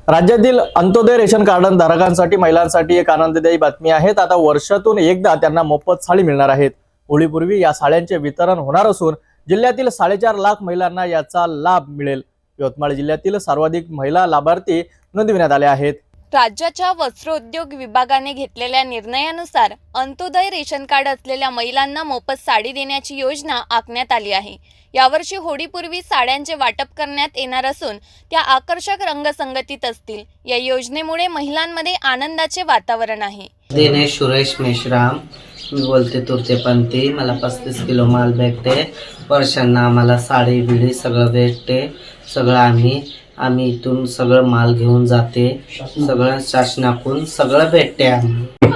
राज्यातील अंत्योदय ration card धारकांसाठी महिलांसाठी एक आनंददायी बातमी आहे। आता वर्षातून एकदा त्यांना मोफत साडी मिळणार आहेत। होळीपूर्वी या साड्यांचे वितरण होणार असून जिल्ह्यातील 4.5 लाख महिलांना याचा लाभ मिळेल। यवतमाळ जिल्ह्यातील सर्वाधिक महिला लाभार्थी नोंदविण्यात आले आहेत। राज्याच्या वस्त्रोद्योग विभागाने घेतलेल्या निर्णयानुसार अंत्योदय रेशन कार्ड असलेल्या महिलांना मोफत साडी देण्याची योजना आखण्यात आली आहे। यावर्षी होळीपूर्वी साड्यांचे वाटप करण्यात येणार असून त्या आकर्षक रंगसंगतीत असतील। या योजनेमुळे महिलांमध्ये आनंदाचे वातावरण आहे। दिनेश सुरेश मेश्राम मी बोलते तुरतेपंथी। मला 35 किलो माल भेटते। वर्षांना आम्हाला साडी बिडी सगळं भेटते। सगळं आम्ही इथून सगळं माल घेऊन जाते। सगळं शासनाकडून सगळं भेटते।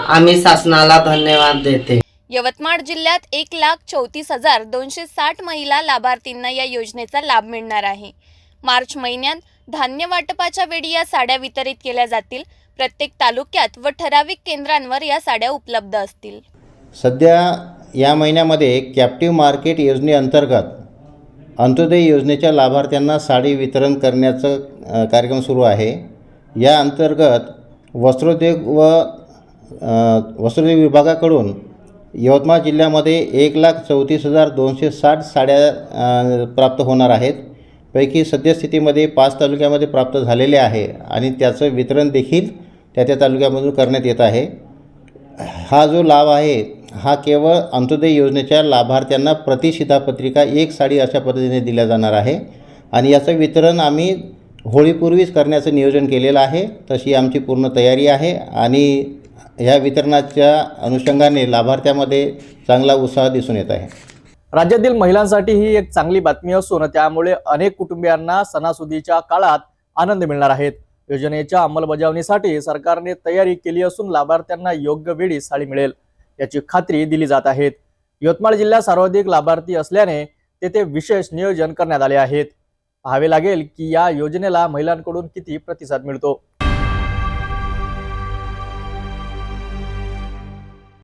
आम्ही शासनाला धन्यवाद देते। यवतमाळ जिल्ह्यात 1,34,260 महिला लाभार्थींना या योजनेचा लाभ मिळणार आहे। मार्च महिन्यात धान्य वाटपाच्या वेळी या साड्या वितरित केल्या जातील। प्रत्येक तालुक्यात व ठराविक केंद्रांवर या साड्या उपलब्ध असतील। सध्या या महिन्यामध्ये कॅप्टिव्ह मार्केट योजनेअंतर्गत अंत्योदय योजनेच्या लाभार्थ्यांना साडी वितरण करण्याचा कार्यक्रम सुरू आहे। या अंतर्गत वस्त्रोद्योग विभागाकडून यवतमाळ जिल्ह्यामध्ये 1,34,260 साड्या प्राप्त होणार आहेत। पैकी सद्यस्थितीमध्ये 5 तालुक्यामध्ये प्राप्त झालेले आहे आणि त्याचं वितरण देखील त्या तालुक्यामधून करण्यात येत आहे। हा जो लाभ आहे हा केवळ अंत्योदय योजनेच्या लाभार्थ्यांना प्रति शिधापत्रिका 1 साडी अशा पद्धतीने दिल्या जाणार आहे आणि याचं वितरण आम्ही होळीपूर्वीच करण्याचं नियोजन केलेलं आहे। तशी आमची पूर्ण तयारी आहे आणि ह्या वितरणाच्या अनुषंगाने लाभार्थ्यामध्ये चांगला उत्साह दिसून येत आहे। राज्यातील महिलांसाठी ही एक चांगली बातमी असून त्यामुळे अनेक कुटुंबियांना सणासुदीच्या काळात आनंद मिळणार आहेत। योजनेच्या अंमलबजावणीसाठी सरकारने तयारी केली असून लाभार्थ्यांना योग्य वेळी साडी मिळेल याची खात्री दिली जात आहे। यवतमाळ जिल्ह्यात सर्वाधिक लाभार्थी असल्याने तेथे विशेष नियोजन करण्यात आले आहेत। पाहावे लागेल की या योजनेला महिलांकडून किती प्रतिसाद मिळतो।